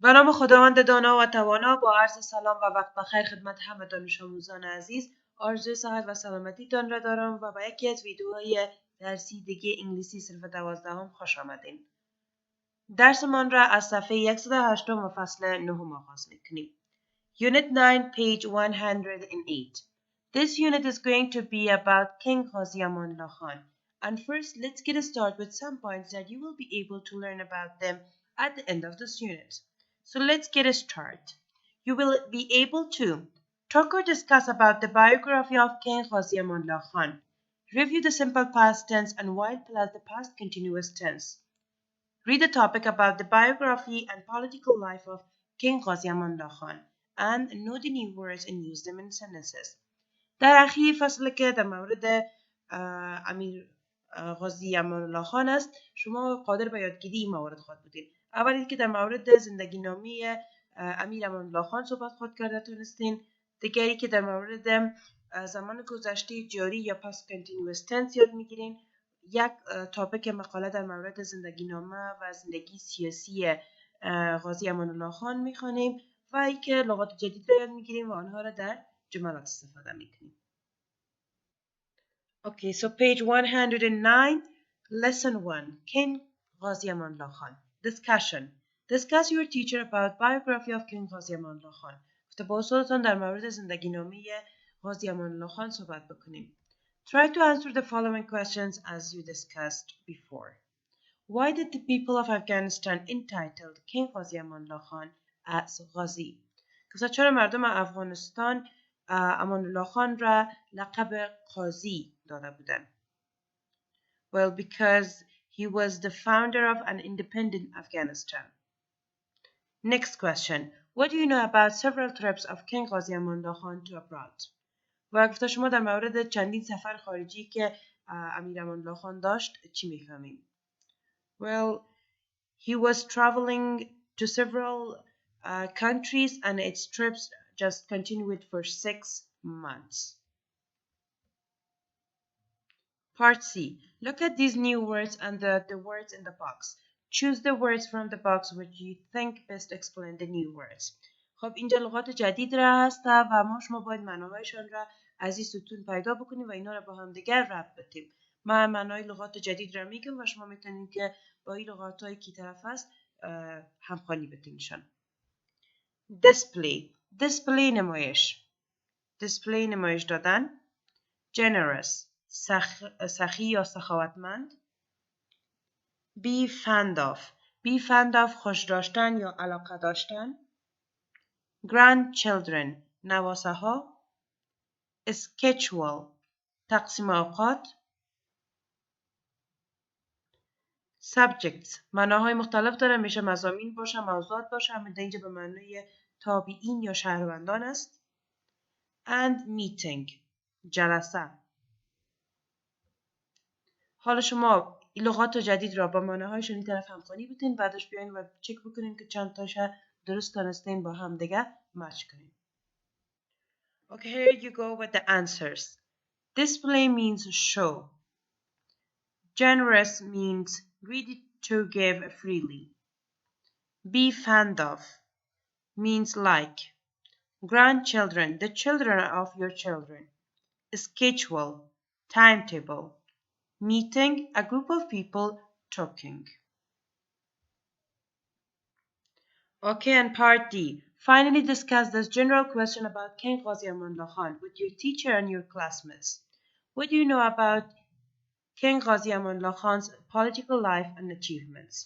به نام خداوند دانا و توانا، با عرض سلام و وقت بخیر خدمت همه دانش آموزان عزیز. آرزوی صحت و سلامتیتان را دارم و به یکی از ویدیوهای درسی دیگه انگلیسی صرف 12 خوش آمدین. درسمان را از صفحه 108 و فصل 9 آغاز میکنیم. Unit 9, page 108. This unit is going to be about King Ghazi Amanullah Khan. And first, let's get started with some points that you will be able to learn about them at the end of this unit. So let's get started. You will be able to talk or discuss about the biography of King Ghazi Amanullah Khan. Review the simple past tense and while plus the past continuous tense. Read the topic about the biography and political life of King Ghazi Amanullah Khan and know the new words and use them in sentences. در اخیر فصل که در مورد امیر غازی امان خان است، شما قادر به یادگیری این موارد خواهد بودین. اولی که در مورد زندگی نامی امیر امان خان صحبت خواهد کرده تونستین. دیگری که در مورد زمان گذشته جاری یا پس کنتینیوس تنس یاد میگیرین. یک تاپیک مقاله در مورد زندگی نامه و زندگی سیاسی غازی امان خان میخوانیم و ای که لغات جدید را یاد میگیریم و آنها را در جملات استفاده میکنیم. Okay, so page 109, lesson 1, King Ghazi Amanullah Khan. Discussion. Discuss your teacher about biography of King Ghazi Amanullah Khan. گفته با استادتان در مورد زندگی نامه غازی امان خان صحبت بکنیم. Try to answer the following questions as you discussed before. Why did the people of Afghanistan entitled King Ghazi Amanullah Khan as Ghazi? گفته چرا مردم افغانستان امان الله خان را لقب قاضی داده بودند؟ Well, because he was the founder of an independent Afghanistan. Next question. What do you know about several trips of King Ghazi Amanullah Khan to abroad? و گفته شما در مورد چندین سفر خارجی که امیر امان الله خان داشت چی میفهمیم؟ Well, he was traveling to several countries and its trips just continued for 6 months. Part C. Look at these new words and the words in the box. Choose the words from the box which you think best explain the new words. خب اینجا لغات جدید را هست و شما باید معناهایشان را از این ستون پیدا بکنیم و اینا را با هم دیگر ربط بدیم. من معنای لغات جدید را میگم و شما میتونید که با این لغات هایی که طرف هست همخوانی بدینشان. display نمایش. display نمایش دادن. generous سخی یا سخاوتمند. be fond of خوش داشتن یا علاقه داشتن. grandchildren نواسه ها. schedule تقسیم اوقات. subjects معناهای مختلف داره، میشه مضامین باشه، موضوعات باشه، همین اینجا به معنای تابعین یا شهروندان است. and meeting جلسه. حالا شما این لغات جدید را با معناهایشون این طرف همخوانی بتین، بعدش بیاین و چک بکنین که چند تاش درست دانستین با هم دیگه مچ کنین. Okay, here you go with the answers. Display means show. Generous means ready to give freely. Be fond of means like. Grandchildren, the children of your children. Schedule, timetable. Meeting, a group of people talking. Okay, and part D. Finally discuss this general question about King Ghazi Amanullah Khan with your teacher and your classmates. What do you know about King Ghazi Amanullah Khan's political life and achievements?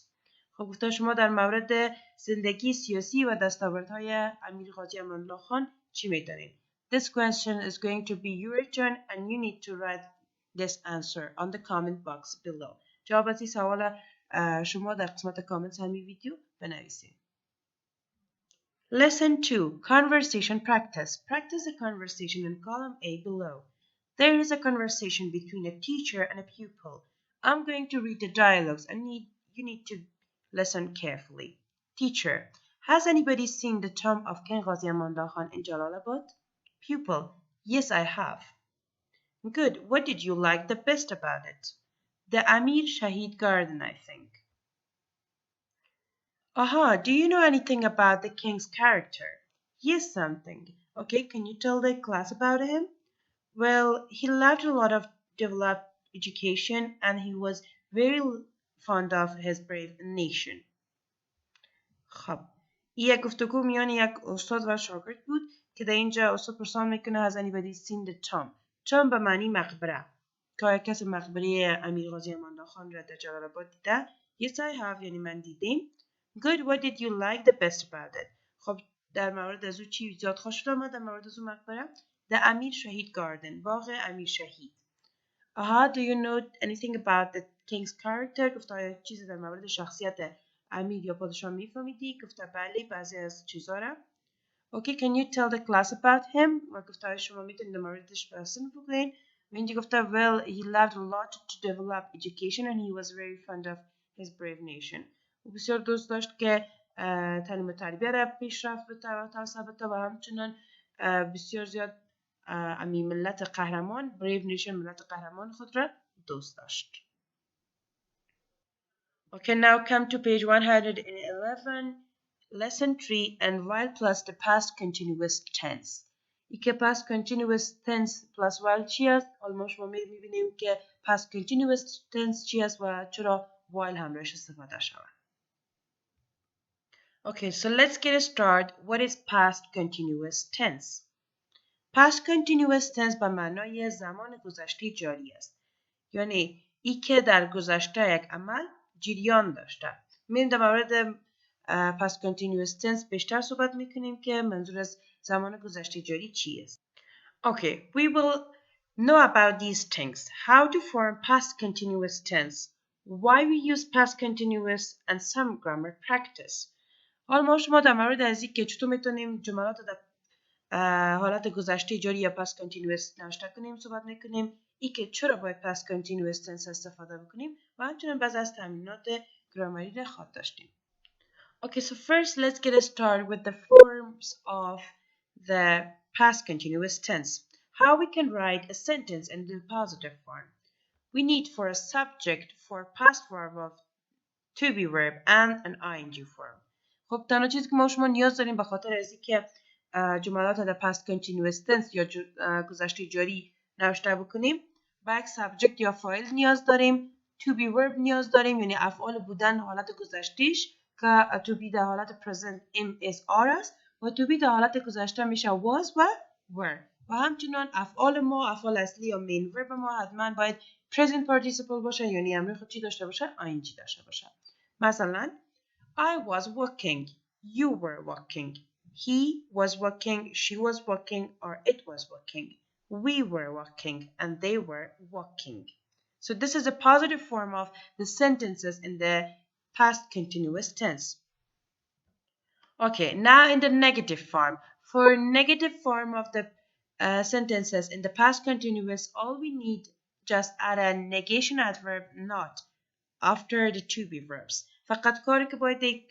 خب گفته شما در مورد زندگی سیاسی و دستاوردهای امیر غازی امان الله خان چی میدانید؟ This question is going to be your turn and you need to write this answer on the comment box below. جواب از این سوال شما در قسمت کامنت همین ویدیو بنویسید. Lesson 2. Conversation practice. Practice the conversation in column A below. There is a conversation between a teacher and a pupil. I'm going to read the dialogues and you need to listen carefully. Teacher, has anybody seen the tomb of King Ghazi Amanullah Khan in Jalalabad? Pupil, yes, I have. Good. What did you like the best about it? The Amir Shahid Garden, I think. Aha, do you know anything about the king's character? Yes, something. Okay, can you tell the class about him? Well, he loved a lot of developed education and he was very fond of his brave nation. خب این یک گفتگو میان یک استاد و شاگرد بود که در اینجا استاد پرسان میکنه از anybody seen the tomb. tomb به معنی مقبره که آیا کسی مقبره امیر غازی امان خان را در جلال آباد دیده؟ Yes I have یعنی من دیدیم. Good, what did you like the best about it? خب در مورد از او چی زیاد خوشت آمد در مورد از او مقبره؟ The امیر شهید گاردن باغ امیر شهید. Aha, do you know anything about the king's character? گفت آیا چیزی در مورد شخصیت امیر یا پادشاه میفهمیدی؟ گفت بله بعضی از چیزا را. Okay, can you tell the class about him? و گفت آیا شما میتونید در موردش بحث بکنین؟ و اینجا گفته well, he loved a lot to develop education and he was very fond of his brave nation. و بسیار دوست داشت که تعلیم و تربیه را پیشرفت بده و توسعه بده و همچنان بسیار زیاد امی ملت قهرمان brave nation ملت قهرمان خود را دوست داشت. Okay, now come to page 111, lesson 3, and while plus the past continuous tense. ای که past continuous tense plus while چی است؟ حالا شما میبینیم که past continuous tense چی است و چرا while همراهش استفاده شود. Okay, so let's get started. What is past continuous tense? Past continuous tense به معنای زمان گذشته جاری است. یعنی ای که در گذشته یک عمل جریان داشته. میریم در مورد past continuous tense بیشتر صحبت میکنیم که منظور از زمان گذشته جاری چی است. Okay, we will know about these things. How to form past continuous tense. Why we use past continuous and some grammar practice. حالا ما شما در مورد از این که چطور میتونیم جملات در حالت گذشته جاری یا past continuous نوشته کنیم صحبت میکنیم. ای که چرا باید past continuous tense استفاده بکنیم و همچنین بعضی از تمرینات گرامری را خواهد داشتیم. Okay, so first let's get started with the forms of the past continuous tense. How we can write a sentence in the positive form. We need for a subject for past verb of to be verb and an ing form. خب تنها چیزی که ما شما نیاز داریم به خاطر از اینکه جملات در past continuous tense یا گذشته جاری نوشته بکنیم با یک سابجکت یا فاعل نیاز داریم. to be verb نیاز داریم یعنی افعال بودن حالت گذشتهش که to be در حالت present am is are است و to be در حالت گذشته میشه was و were و همچنان افعال ما افعال اصلی یا main verb ما حتما باید present participle باشه یعنی امر خود چی داشته باشه ing داشته باشه. مثلا I was walking, you were walking, he was walking, she was walking, or it was walking. We were walking and they were walking. So this is a positive form of the sentences in the past continuous tense. Okay, now in the negative form. For negative form of the sentences in the past continuous, all we need just add a negation adverb not after the to be verbs. فقط کاری که باید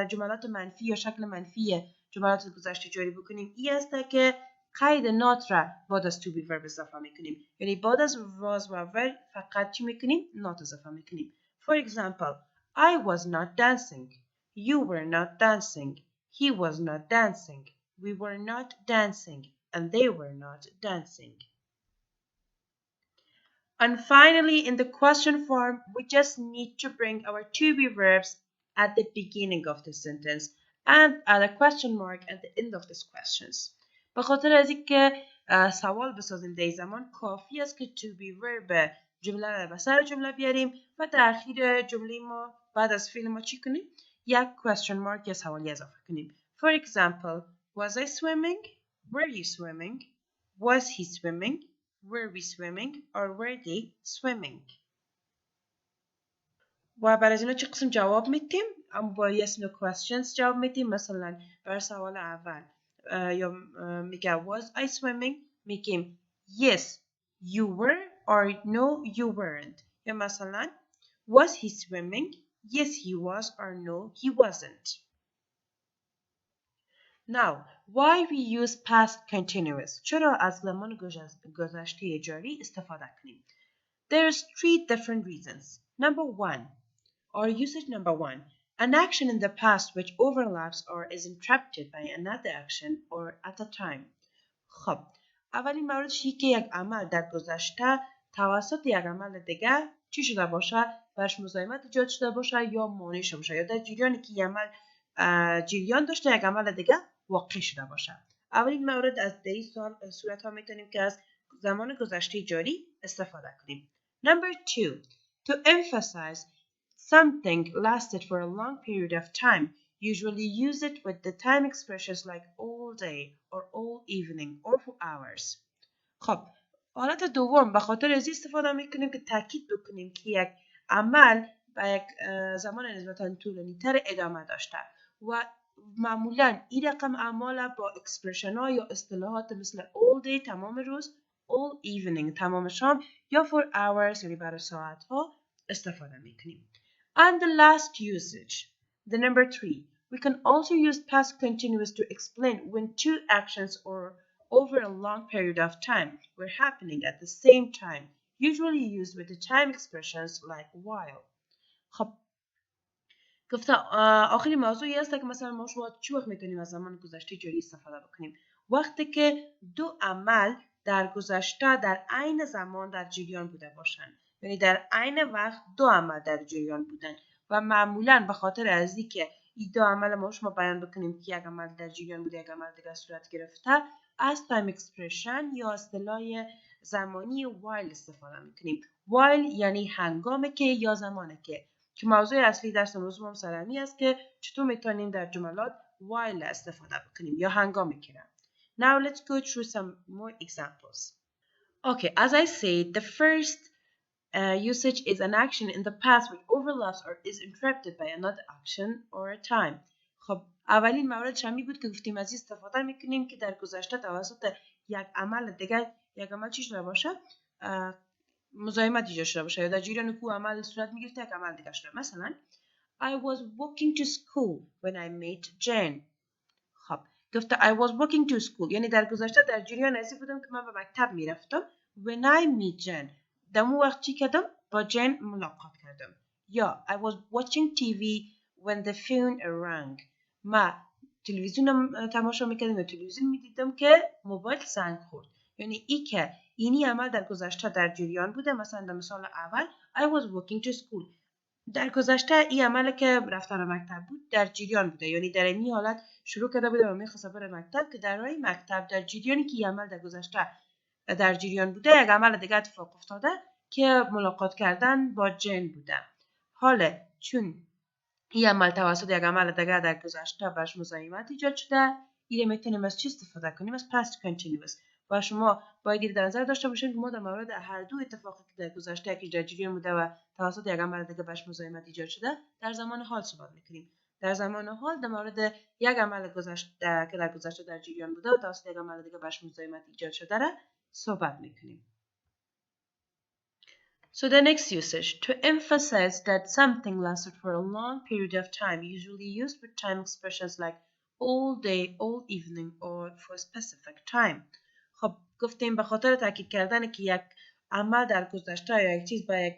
جملات منفی یا شکل منفی جملات گذشته جاری بکنیم این است که قید not را بعد از to be verb اضافه میکنیم. یعنی بعد از was و were فقط چی میکنیم؟ not اضافه میکنیم. For example, I was not dancing. You were not dancing. He was not dancing. We were not dancing. And they were not dancing. And finally, in the question form, we just need to bring our to be verbs at the beginning of the sentence and add a question mark at the end of these questions. به خاطر از اینکه سوال بسازیم در زمان کافی است که to be verb جمله را به سر جمله بیاریم و در آخر جمله ما بعد از فعل ما چی کنیم؟ یک question mark یا سوالی اضافه کنیم. For example, was I swimming? Were you swimming? Was he swimming? Were we swimming or were they swimming? و برای از اینا چه قسم جواب میدیم؟ اما با yes no questions جواب میدیم. مثلا برای سوال اول یا میگه was I swimming میگیم yes you were or no you weren't. یا مثلا was he swimming? Yes he was or no he wasn't. Now, why we use past continuous? چرا از زمان گذشته جاری استفاده کنیم؟ There's 3 different reasons. Number 1, or usage number 1, An action in the past which overlaps or is interrupted by another action or at a time. خب اولین موردش که یک عمل در گذشته توسط یک عمل دیگه چی شده باشه، برش مزاحمت ایجاد شده باشه یا مانع شده باشه یا در جریانی که عمل جریان داشته یک عمل دیگه واقع شده باشه. اولین مورد از در این صورت ها میتونیم که از زمان گذشته جاری استفاده کنیم. Number 2. To emphasize something lasted for a long period of time. Usually use it with the time expressions like all day or all evening or for hours. خب حالت دوم به خاطر از استفاده میکنیم که تاکید بکنیم که یک عمل به یک زمان نسبتا طولانی تر ادامه داشته و معمولا این رقم اعمال با اکسپرشن ها یا اصطلاحات مثل all day تمام روز، all evening تمام شام یا for hours یعنی برای ساعت ها استفاده میکنیم. And the last usage, the number 3. We can also use past continuous to explain when two actions or over a long period of time were happening at the same time, usually used with the time expressions like while. خب گفتم آخرین موضوعی هست که مثلا ما شما چه وقت میتونیم از زمان گذشته جاری استفاده بکنیم؟ وقتی که دو عمل در گذشته در عین زمان در جریان بوده باشند، یعنی در عین وقت دو عمل در جریان بودن و معمولا به خاطر از اینکه این دو عمل ما شما بیان بکنیم که یک عمل در جریان بوده یک عمل دیگه صورت گرفته، از تایم اکسپرشن یا اصطلاح زمانی while استفاده میکنیم. while یعنی هنگامی که یا زمانی که موضوع اصلی درس امروز هم سرمی است که چطور میتونیم در جملات while استفاده بکنیم یا هنگامی که. Now let's go through some more examples. Okay, as I said, the first usage is an action in the past which overlaps or is interrupted by another action or a time. خب اولین مورد شمی بود که گفتیم از استفاده میکنیم که در گذشته توسط یک عمل دیگر یک عمل چی شده باشه مزاحمت ایجاد شده باشه یا در جریان کو عمل صورت میگرفته یک عمل دیگه شده. مثلا I was walking to school when I met Jane. خب گفته I was walking to school یعنی در گذشته در جریان ازی بودم که من به مکتب میرفتم. When I met Jane در اون وقت چی کردم؟ با جن ملاقات کردم. یا I was watching TV when the phone rang. ما تلویزیون تماشا میکردم یا تلویزیون میدیدم که موبایل زنگ خورد. یعنی ای که اینی عمل در گذشته در جریان بوده. مثلا در مثال اول I was walking to school در گذشته این عمل که رفتن مکتب بود در جریان بوده، یعنی در این حالت شروع کرده بوده و میخواسته بره مکتب که در راه مکتب در جریانی که این عمل در گذشته در جریان بوده یک عمل دیگه اتفاق افتاده که ملاقات کردن با جن بوده. حالا چون این عمل توسط یک عمل دیگه در گذشته برش مزاحمت ایجاد شده، این میتونیم از چی استفاده کنیم؟ از past continuous. و شما باید در نظر داشته باشید که ما در مورد هر دو اتفاقی که در گذشته که در جریان بوده و توسط یک عمل دیگه برش مزاحمت ایجاد شده در زمان حال صحبت میکنیم. در زمان حال در مورد یک عمل گذشته که در گذشته در جریان بوده و توسط یک عمل دیگه برش مزاحمت ایجاد شده را صحبت میکنیم. So the next usage, to emphasize that something lasted for a long period of time, usually used with time expressions like all day, all evening, or for a specific time. خب گفتیم به خاطر تاکید کردن که یک عمل در گذشته یا یک چیز با یک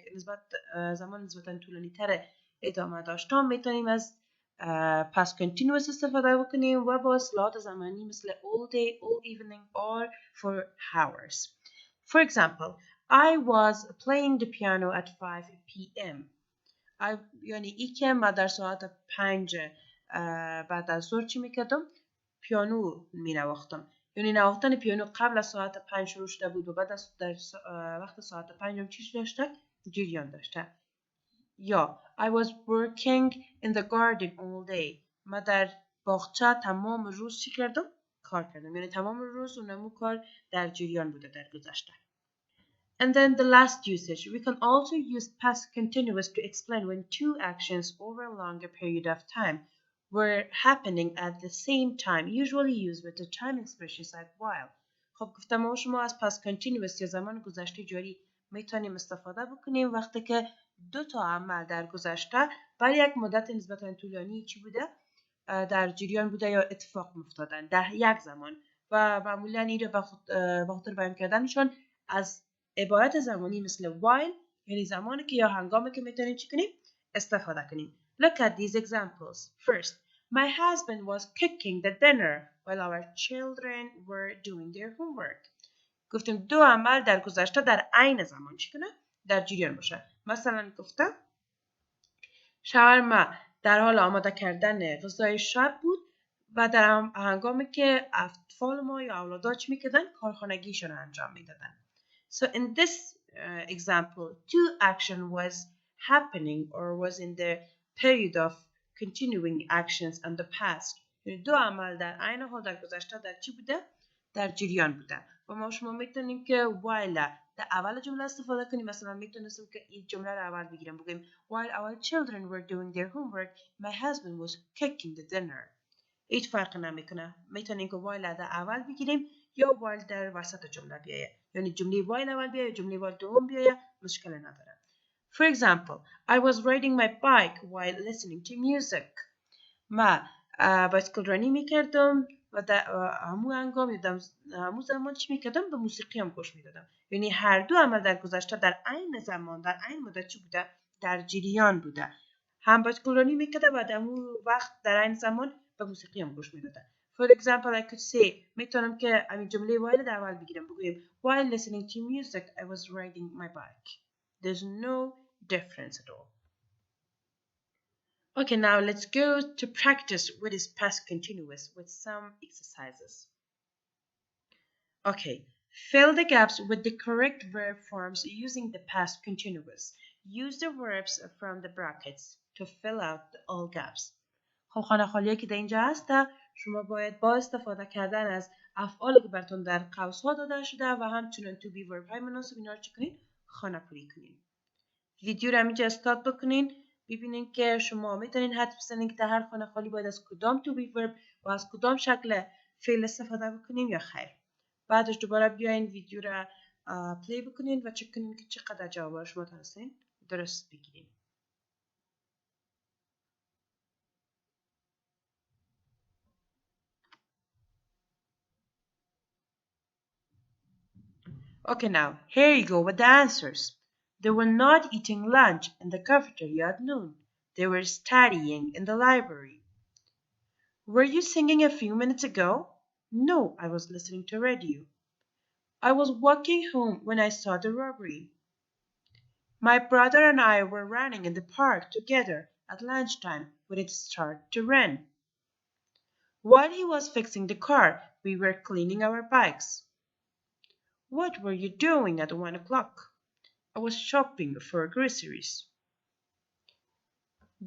زمان نسبتا طولانی تر ادامه داشته میتونیم از past continuous استفاده بکنیم و با اصطلاحات زمانی مثل all day, all evening, or for hours. For example, I was playing the piano at 5 p.m. یعنی ای که من در ساعت 5 بعد از ظهر چی میکردم؟ پیانو مینواختم. یعنی نواختن پیانو قبل از ساعت 5 شروع شده بود و بعد از در وقت ساعت 5 هم چی داشته؟ جریان داشته. یا I was working in the garden all day. من در باغچه تمام روز چی کردم؟ کار کردم. یعنی تمام روز اونمو کار در جریان بوده در گذشته. And then the last usage, we can also use past continuous to explain when two actions over a longer period of time were happening at the same time, usually used with the time expressions like while. خب گفتم ما شما از past continuous یا زمان گذشته جاری میتونیم استفاده بکنیم وقتی که دو تا عمل در گذشته برای یک مدت نسبتا طولانی چی بوده؟ در جریان بوده یا اتفاق افتادن در یک زمان و معمولا این رو به خاطر بیان کردنشون از عبارت زمانی مثل while یعنی زمانی که یا هنگامی که میتونیم چی کنیم؟ استفاده کنیم. Look at these examples. First, my husband was cooking the dinner while our children were doing their homework. گفتیم دو عمل در گذشته در عین زمان چی کنه؟ در جریان باشه. مثلا گفتم شاورما در حال آماده کردن غذای شب بود و در هنگامی که اطفال ما یا اولادها چی میکردن؟ کارخانگیشون انجام میدادن. So in this example, two action was happening or was in the period of continuing actions in the past. دو عمل در عین حال در گذشته در چی بوده؟ در جریان بوده. و ما شما میتونیم که while در اول جمله استفاده کنیم. مثلا میتونستیم که این جمله رو اول بگیریم بگیم while our children were doing their homework, my husband was cooking the dinner. هیچ فرق نمیکنه. میتونیم که while در اول بگیریم یا while در وسط جمله بیایه. یعنی جمله while اول بیایه یا جمله while دوم بیایه مشکل نداره. For example, I was riding my bike while listening to music. ما بایسکل رانی میکردم و در همون هنگام یا همون زمان چی میکردم؟ به موسیقی هم گوش میدادم. یعنی هر دو عمل در گذشته در عین زمان در عین مدت چی بوده؟ در جریان بوده. هم بایسکل رانی میکرده و در همون وقت در عین زمان به موسیقی هم گوش میدادم. For example, I could say میتونم که همین جمله while در اول بگیرم بگویم while listening to music I was riding my bike. There's no difference at all. Okay, now let's go to practice what is past continuous with some exercises. Okay, fill the gaps with the correct verb forms using the past continuous. Use the verbs from the brackets to fill out all gaps. خب خانه خالیه که در اینجا هست شما باید با استفاده کردن از افعالی که براتون در قوس‌ها داده شده و همچنین to be verb های مناسب اینا رو چی کنین؟ خانه پوری کنین. ویدیو رو همینجا استارت بکنین. ببینین که شما میتونین حدس بزنین که در هر خانه خالی باید از کدام to be verb و از کدام شکل فعل استفاده بکنین یا خیر. بعدش دوباره بیاین ویدیو رو پلی بکنین و چک کنین که چقدر جواب شما تونستین درست بگیرین. Okay, now here you go with the answers. They were not eating lunch in the cafeteria at noon. They were studying in the library. Were you singing a few minutes ago? No, I was listening to radio. I was walking home when I saw the robbery. My brother and I were running in the park together at lunchtime when it started to rain. While he was fixing the car, we were cleaning our bikes. What were you doing at 1 o'clock? I was shopping for groceries.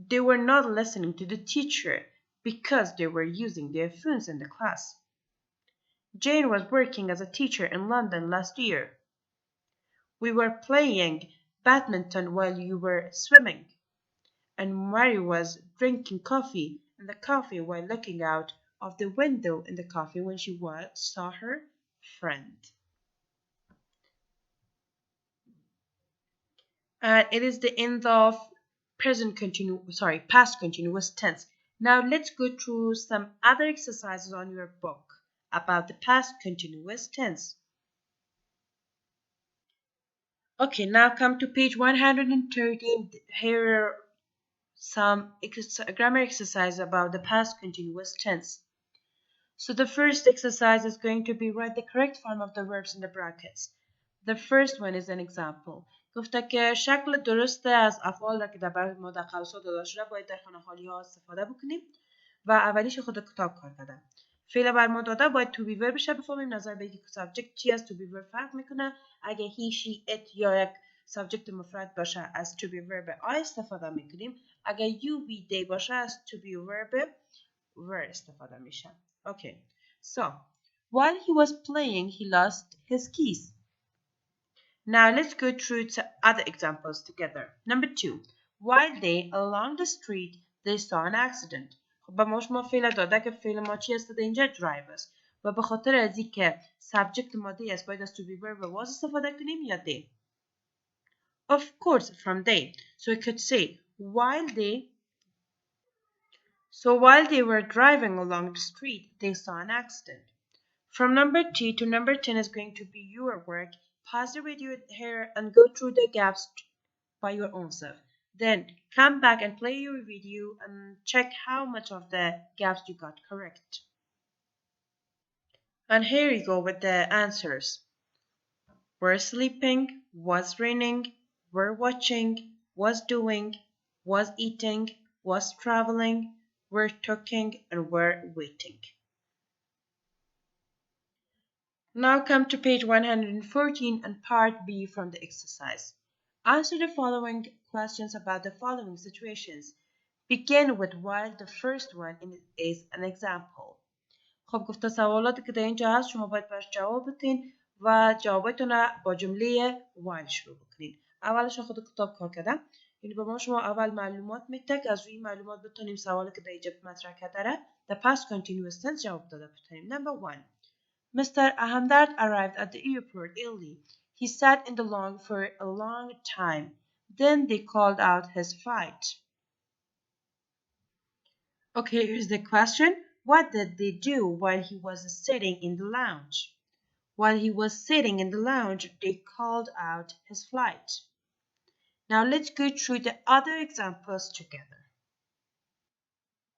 They were not listening to the teacher because they were using their phones in the class. Jane was working as a teacher in London last year. We were playing badminton while you were swimming. And Mary was drinking coffee in the cafe while looking out of the window in the cafe when she saw her friend. And it is the end of past continuous tense. Now let's go through some other exercises on your book about the past continuous tense. Okay, now come to page 113. Here are some grammar exercise about the past continuous tense. So the first exercise is going to be write the correct form of the verbs in the brackets. The first one is an example. گفته که شکل درست از افعال را که در ما در قوس‌ها داده شده باید در خانه‌خالی‌ها استفاده بکنیم و اولیش خود کتاب کار کردن. فعل بر ما داده باید to be verb بشه. بفهمیم نظر به یک سابجکت چی از to be verb فرق میکنه. اگه he, she, it یا یک سابجکت مفرد باشه از to be verb I استفاده میکنیم. اگه you, we, they باشه از to be verb were استفاده میشه. Okay, so while he was playing, he lost his keys. Now let's go through to other examples together. Number 2. While they along the street, they saw an accident. خب به ما شما فعل داده که فعل ما چی است اینجا drive است و به خاطر از اینکه subject ماده است باید از to be verb was استفاده کنیم یا they. Of course from they. So we could say while they were driving along the street, they saw an accident. From number 2 to number 10 is going to be your work. Pause the video here and go through the gaps by your own self. Then come back and play your video and check how much of the gaps you got correct. And here you go with the answers. Were sleeping, was raining, were watching, was doing, was eating, was traveling, were talking, and were waiting. Now come to page 114 and part B from the exercise. Answer the following questions about the following situations. Begin with while the first one is an example. خب گفته سوالاتی که در اینجا هست شما باید براش جواب بدین و جوابتون رو با جمله while شروع بکنین. اولش خود کتاب کار کردم. یعنی به ما شما اول معلومات میده که از روی معلومات بتونیم سوالی که در اینجا مطرح کرده در past continuous tense جواب داده بتونیم. Number 1. Mr. Ahamdard arrived at the airport early. He sat in the long for a long time. Then they called out his flight. Okay, here's the question. What did they do while he was sitting in the lounge? While he was sitting in the lounge, they called out his flight. Now let's go through the other examples together.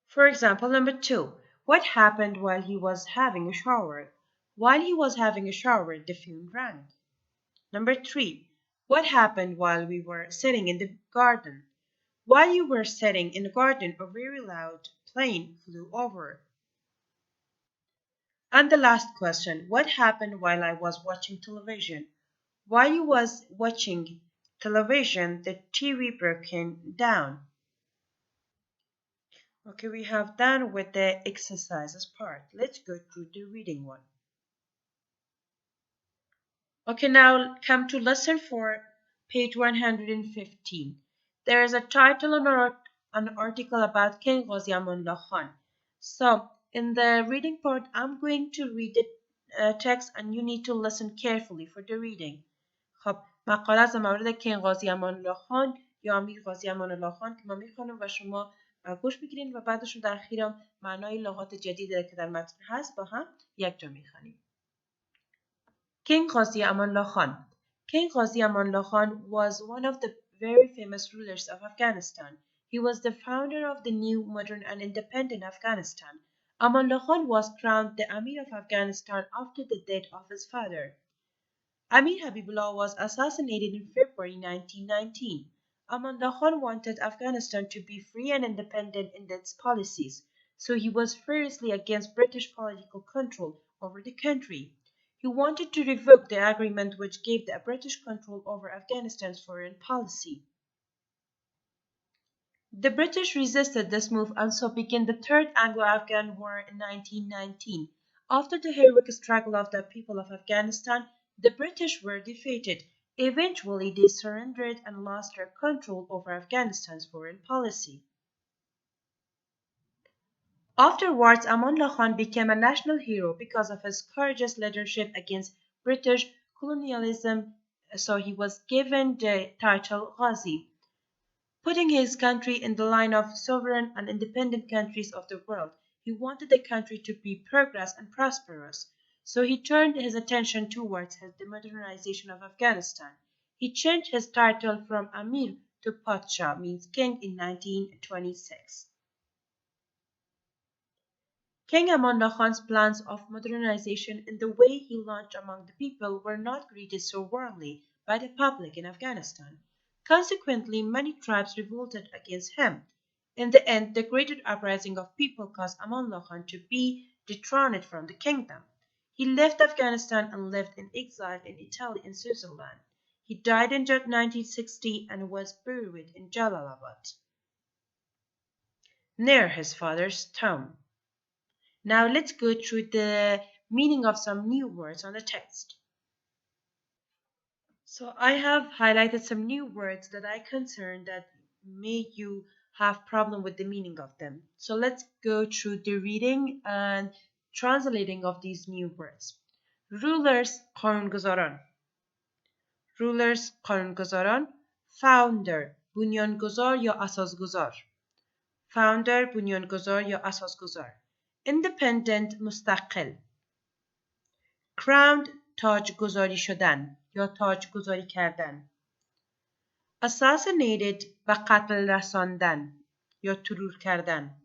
For example, number 2. What happened while he was having a shower? While he was having a shower, the phone rang. Number 3. What happened while we were sitting in the garden? While you were sitting in the garden, a very loud plane flew over. And the last question, what happened while I was watching television? While you was watching television, the TV broke down. Okay, we have done with the exercises part. Let's go through the reading one. Okay, now come to lesson 4, page 115. There is a title on an article about King Ghazi Amanullah Khan. So, in the reading part, I'm going to read the text and you need to listen carefully for the reading. خب مقاله از مورد کین قاضی امان الله خان یا امیر قاضی امان الله خان که ما میخوانم و شما گوش بگیرین و بعدشون در اخیرم معنای لغات جدیدی که در متن هست با هم یک جا میخوانیم. King Ghazi Amanullah Khan. King Ghazi Amanullah Khan was one of the very famous rulers of Afghanistan. He was the founder of the new, modern and independent Afghanistan. Amanullah Khan was crowned the Amir of Afghanistan after the death of his father. Amir Habibullah was assassinated in February 1919. Amanullah Khan wanted Afghanistan to be free and independent in its policies, so he was fiercely against British political control over the country. He wanted to revoke the agreement which gave the British control over Afghanistan's foreign policy. The British resisted this move and so began the Third Anglo-Afghan War in 1919. After the heroic struggle of the people of Afghanistan, the British were defeated. Eventually, they surrendered and lost their control over Afghanistan's foreign policy. Afterwards, Amanullah Khan became a national hero because of his courageous leadership against British colonialism, so he was given the title Ghazi, putting his country in the line of sovereign and independent countries of the world. He wanted the country to be progress and prosperous, so he turned his attention towards the modernization of Afghanistan. He changed his title from Amir to Pacha, means king, in 1926. King Amanullah Khan's plans of modernization and the way he launched among the people were not greeted so warmly by the public in Afghanistan. Consequently, many tribes revolted against him. In the end, the great uprising of people caused Amanullah Khan to be dethroned from the kingdom. He left Afghanistan and lived in exile in Italy and Switzerland. He died in 1960 and was buried in Jalalabad, near his father's tomb. Now let's go through the meaning of some new words on the text. So I have highlighted some new words that I concerned that may you have problem with the meaning of them. So let's go through the reading and translating of these new words. Rulers قانونگذاران. Rulers قانونگذاران. Founder بنیانگذار یا اساسگذار. Founder بنیانگذار یا اساسگذار. Independent مستقل. Crowned تاج گذاری شدن یا تاج گذاری کردن. assassinated به قتل رساندن یا ترور کردن.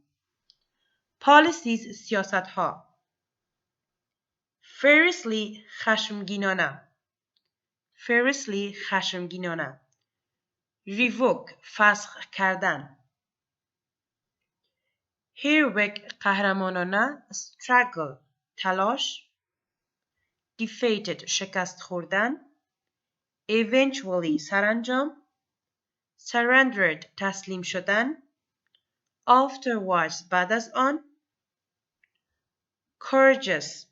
policies سیاستها. fiercely خشمگینانه. fiercely خشمگینانه. revoke فسخ کردن. heroic قهرمانانه. struggle تلاش. defeated شکست خوردن. eventually سرانجام. surrendered تسلیم شدن. afterwards بعد از آن. courageous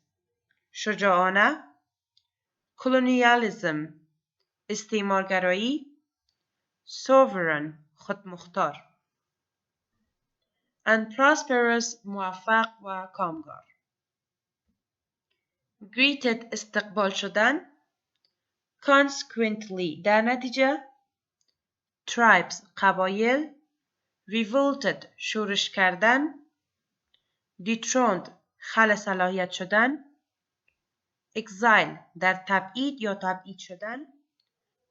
شجاعانه. colonialism استعمارگرایی. sovereign خودمختار. and prosperous موفق و کامگار. greeted استقبال شدن. consequently در نتیجه. tribes قبایل. revolted شورش کردن. dethroned خل صلاحیت شدن. exile در تبعید یا تبعید شدن.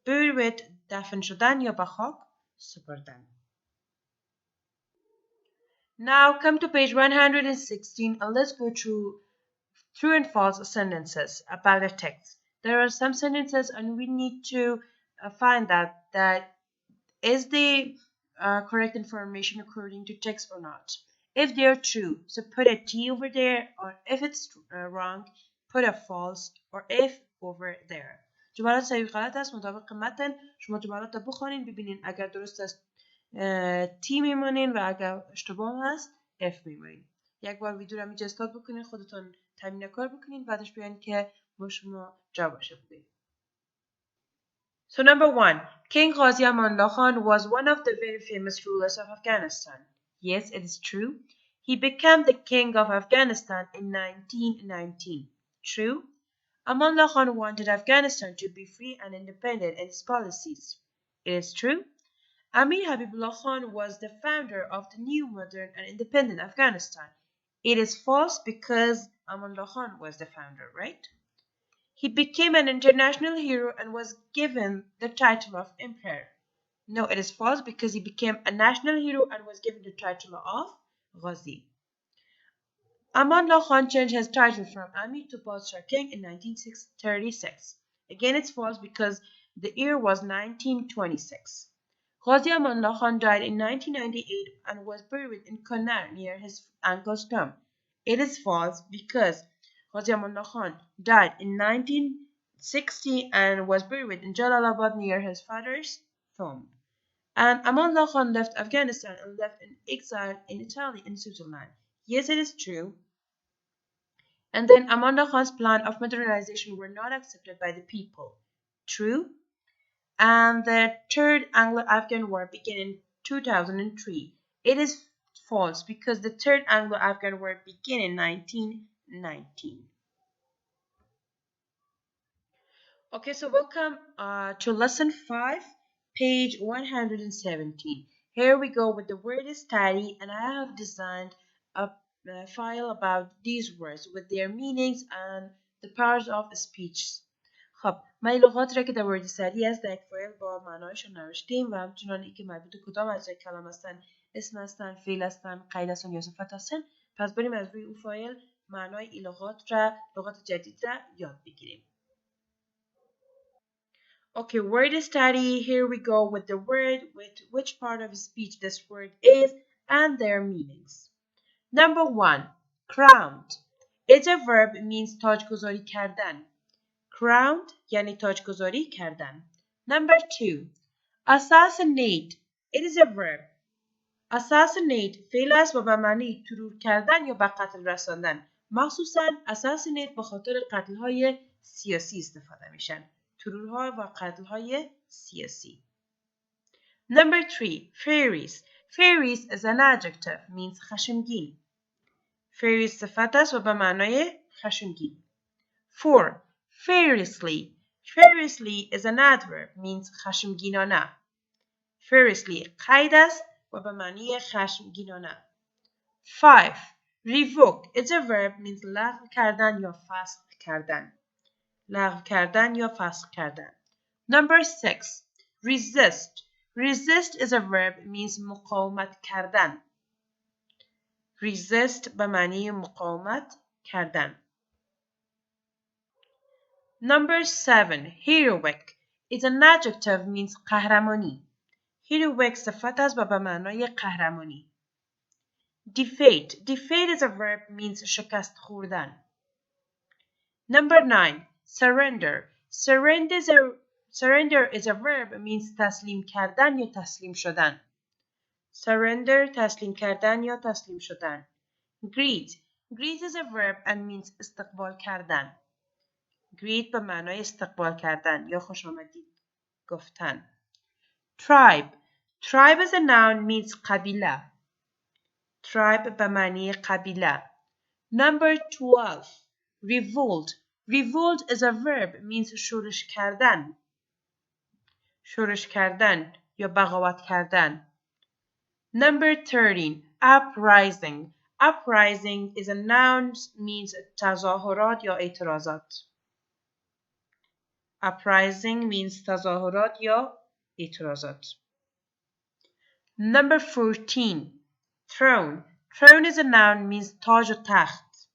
buried دفن شدن یا به خاک سپردن. Now come to page 116 and let's go through true and false sentences about the text. There are some sentences and we need to find out that is the correct information according to text or not. If they're true, so put a T over there, or if it's wrong, put a false or if over there. جملات صحیح غلط است مطابق متن. شما جملات رو بخونین ببینین اگر درست است T میمونین و اگر اشتباه هست F میمونین. یک بار ویدیو رو اینجا استاد بکنین خودتون تمرین کار بکنین بعدش بیاین که با شما جوابش بدین. So number 1, King Ghazi Amanullah Khan was one of the very famous rulers of Afghanistan. Yes, it is true. He became the king of Afghanistan in 1919. True. Amanullah Khan wanted Afghanistan to be free and independent in its policies. It is true. Amir Habibullah Khan was the founder of the new modern and independent Afghanistan. It is false because Amanullah Khan was the founder, right? He became an international hero and was given the title of Emperor. No, it is false because he became a national hero and was given the title of Ghazi. Amanullah Khan changed his title from Amir to Padshah King in 1936. Again, it's false because the year was 1926. Ghazi Amanullah Khan died in 1998 and was buried in Konark near his uncle's tomb. It is false because Ghazi Amanullah Khan died in 1960 and was buried in Jalalabad near his father's tomb. And Amanullah Khan left Afghanistan and left in exile in Italy and Switzerland. Yes, it is true. And then Amanullah Khan's plan of modernization were not accepted by the people. True. And the Third Anglo-Afghan War began in 2003. It is false because the Third Anglo-Afghan War began in 1919. Okay, so welcome to lesson 5, page 117. Here we go with the word study, and I have designed a file about these words with their meanings and the powers of speech. خب من این لغات را که در ورد استدی است در یک فایل با معنایشون نوشتیم و همچنان ای که مربوط کدام از کلام هستن، اسم هستن، فعل هستن، قید هستن یا صفت هستن. پس بریم از روی اون فایل معنای این لغات جدید را یاد بگیریم. Okay, word study. Here we go with the word, with which part of speech this word is and their meanings. Number 1, crowned. It's a verb, it means تاجگذاری کردن. Crowned یعنی تاجگذاری کردن. Number 2, assassinate. It is a verb. Assassinate فعل است و به معنی ترور کردن یا به قتل رساندن. مخصوصاً assassinate به خاطر قتل‌های سیاسی استفاده میشن. ترورها و قتل‌های سیاسی. Number 3, furious. Furious is an adjective, means خشمگین. Furious صفت است و به معنای خشمگین. 4, furiously. Furiously is an adverb, means خشمگینانه. Furiously قید است و به معنی خشمگینانه. 5, revoke. It's a verb, means لغو کردن یا فسخ کردن. لغو کردن یا فسخ کردن. Number 6, resist. Resist is a verb means مقاومت کردن. Resist به معنی مقاومت کردن. Number 7. Heroic is an adjective means قهرمانی. Heroic صفت است و به معنای قهرمانی. Defeat. Defeat is a verb means شکست خوردن. Number 9. Surrender. Surrender is a verb means تسلیم کردن یا تسلیم شدن. Surrender تسلیم کردن یا تسلیم شدن. Greet. Greet is a verb and means استقبال کردن. Greet به معنای استقبال کردن یا خوش آمدید گفتن. Tribe. Tribe is a noun means قبیله. Tribe به معنی قبیله. Number 12. Revolt. Revolt is a verb means شورش کردن. شورش کردن یا بغاوت کردن. Number 13. Uprising. Uprising is a noun means تظاهرات یا اعتراضات. Uprising means تظاهرات یا اعتراضات. Number 14. Throne. Throne is a noun means تاج و تخت.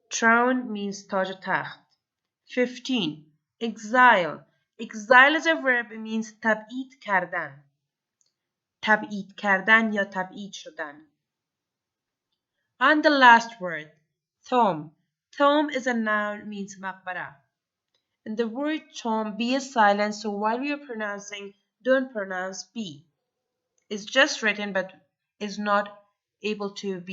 Throne means تاج و تخت. 15. Exile. Exile is a verb means تبعید کردن. تبعید کردن یا تبعید شدن. And the last word. Tomb. Tomb is a noun means مقبره. And the word tomb, B is silent, so while we are pronouncing, don't pronounce B. It's just written but is not able to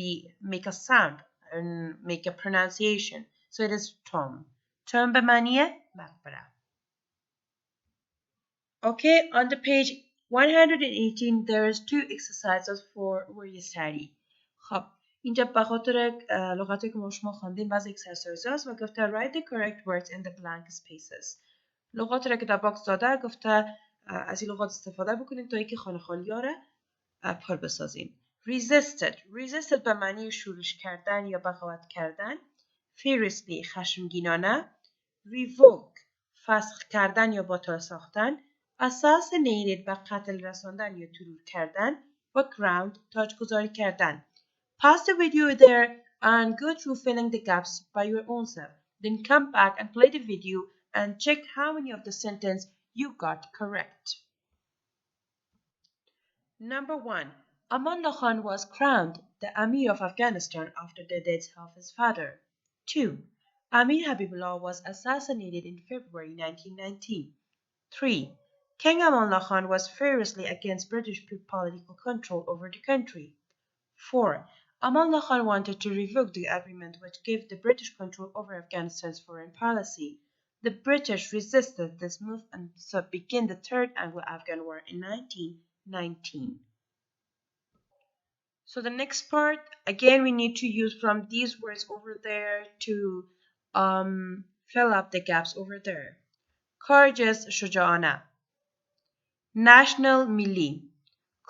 make a sound and make a pronunciation. So it is tomb. Tomb به معنی مقبره. Okay, on the page 118 there is 2 exercises for word study. خب اینجا به خاطر لغاتی که ما شما خواندیم بعضی اکسرسایز هست و گفته write the correct words in the blank spaces. لغاتی را که در باکس داده گفته از این لغات استفاده بکنیم تا اینکه خانه خالی ها را پر بسازیم. Resisted. Resisted به معنی شورش کردن یا بغاوت کردن. Fiercely خشمگینانه. Revoke فسخ کردن یا باطل ساختن. Assassinated به قتل رساندن یا ترور کردن. و crowned تاجگذاری کردن. Pause the video there and go through filling the gaps by your own self. Then come back and play the video and check how many of the sentence you got correct. Number 1. Amanullah Khan was crowned the Amir of Afghanistan after the death of his father. 2. Amir Habibullah was assassinated in February 1919. 3. King Amanullah Khan was furiously against British political control over the country. 4. Amanullah Khan wanted to revoke the agreement which gave the British control over Afghanistan's foreign policy. The British resisted this move and so began the Third Anglo-Afghan War in 1919. So the next part, again, we need to use from these words over there to fill up the gaps over there. Courageous, شجاعانه. National, milli.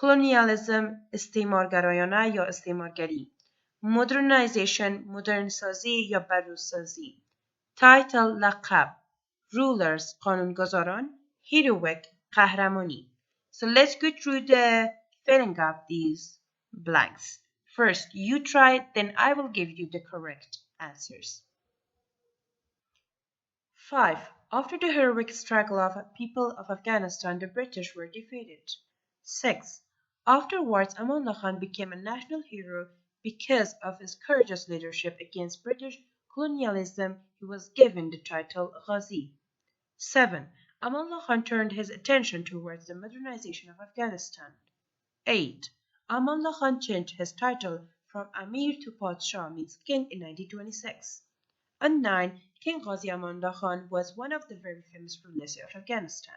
Colonialism, استعمارگرایانه یا استعمارگری. Modernization, modern سازی یا بروز سازی. Title, لقب. Rulers, قانونگذاران. Heroic, قهرمانی. So let's go through the filling up these blanks. First, you try it, then I will give you the correct answers. 5. After the heroic struggle of people of Afghanistan, the British were defeated. 6. Afterwards, Amanullah Khan became a national hero because of his courageous leadership against British colonialism. He was given the title Ghazi. 7. Amanullah Khan turned his attention towards the modernization of Afghanistan. 8. Amanullah Khan changed his title from Amir to Padshah, means king, in 1926. And 9. King Ghazi Amanullah Khan was one of the very famous rulers of Afghanistan.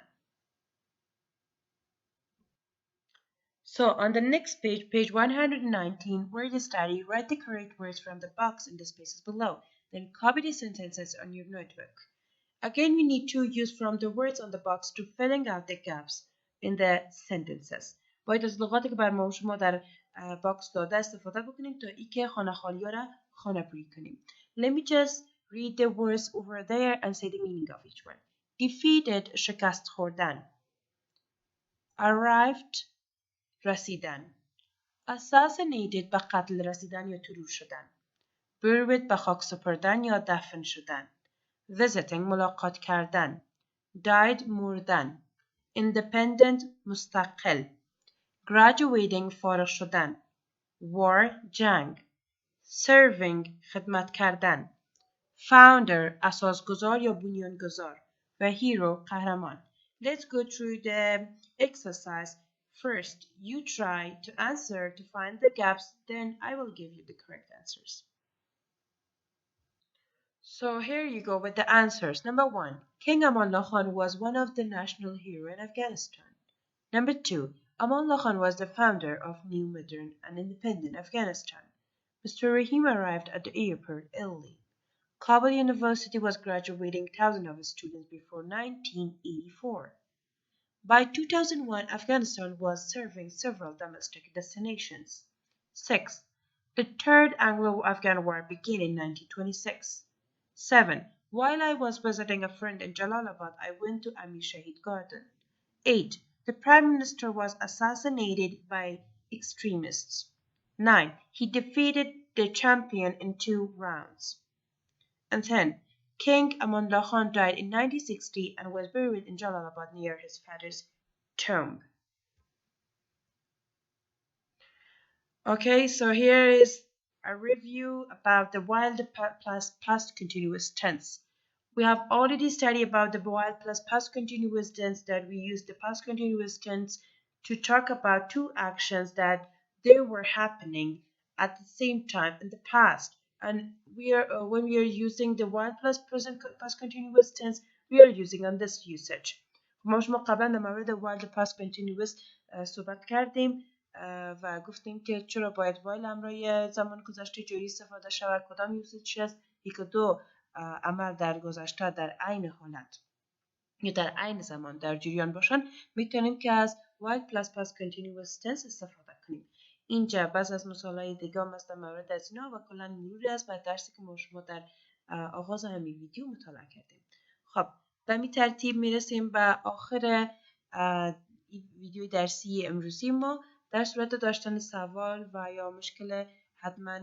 So on the next page, page 119, word study, write the correct words from the box in the spaces below. Then copy the sentences on your notebook. Again, we need to use from the words on the box to filling out the gaps in the sentences. باید از لغاتی که بر ما شما در باکس داده استفاده بکنیم تا اینکه خانه خالی را خانه پوری کنیم. Let me just read the words over there and say the meaning of each one. Defeated, شکست خوردن. arrived رسیدن. assassinated به قتل رسیدن یا طرور شدن. buried به خاک سپردن یا دفن شدن. visiting ملاقات کردن. died مردن. independent مستقل. graduating فارغ شدن. war جنگ. serving خدمت کردن. founder اساسگذار یا بنیانگذار و hero قهرمان. Let's go through the exercise. First, you try to answer to find the gaps, then I will give you the correct answers. So here you go with the answers. Number 1. King Amanullah Khan was one of the national heroes in Afghanistan. Number 2. Amanullah Khan was the founder of new, modern, and independent Afghanistan. Mr. Rahim arrived at the airport early. Kabul University was graduating thousands of students before 1984. By 2001, Afghanistan was serving several domestic destinations. 6. The Third Anglo-Afghan War began in 1926. 7. While I was visiting a friend in Jalalabad, I went to Amir Shahid Garden. 8. The Prime Minister was assassinated by extremists. 9. He defeated the champion in 2 rounds. And 10. King Amanullah Khan died in 1960 and was buried in Jalalabad near his father's tomb. Okay, so here is a review about the while plus past continuous tense. We have already studied about the while plus past continuous tense, that we use the past continuous tense to talk about 2 actions that they were happening at the same time in the past. And we are when we are using the while plus present past continuous tense, we are using on this usage. ما شما قبلا در مورد while past continuous صحبت کردیم و گفتیم که چرا باید while همراه زمان گذشته جوری استفاده شود، کدام یوزیج است، یک و دو عمل در گذشته در عین حالت یا در عین زمان در جریان باشن، میتونیم که از while plus past continuous tense استفاده کنیم. اینجا بعض از مثالهای دیگه هم است در مورد از اینا و کلا مروری است بر درسی که ما شما در آغاز همین ویدیو مطالعه کردیم. خب به این ترتیب میرسیم به آخر ویدیو درسی امروزی ما. در صورت داشتن سوال و یا مشکل حتما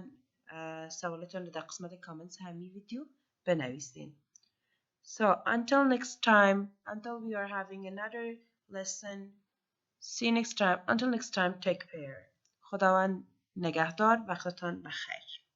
سوالتون رو در قسمت کامنت همین ویدیو بنویسین. So until next time, until we are having another lesson, see you next time. Until next time, take care. خداوند نگهدار. وقتتان بخیر.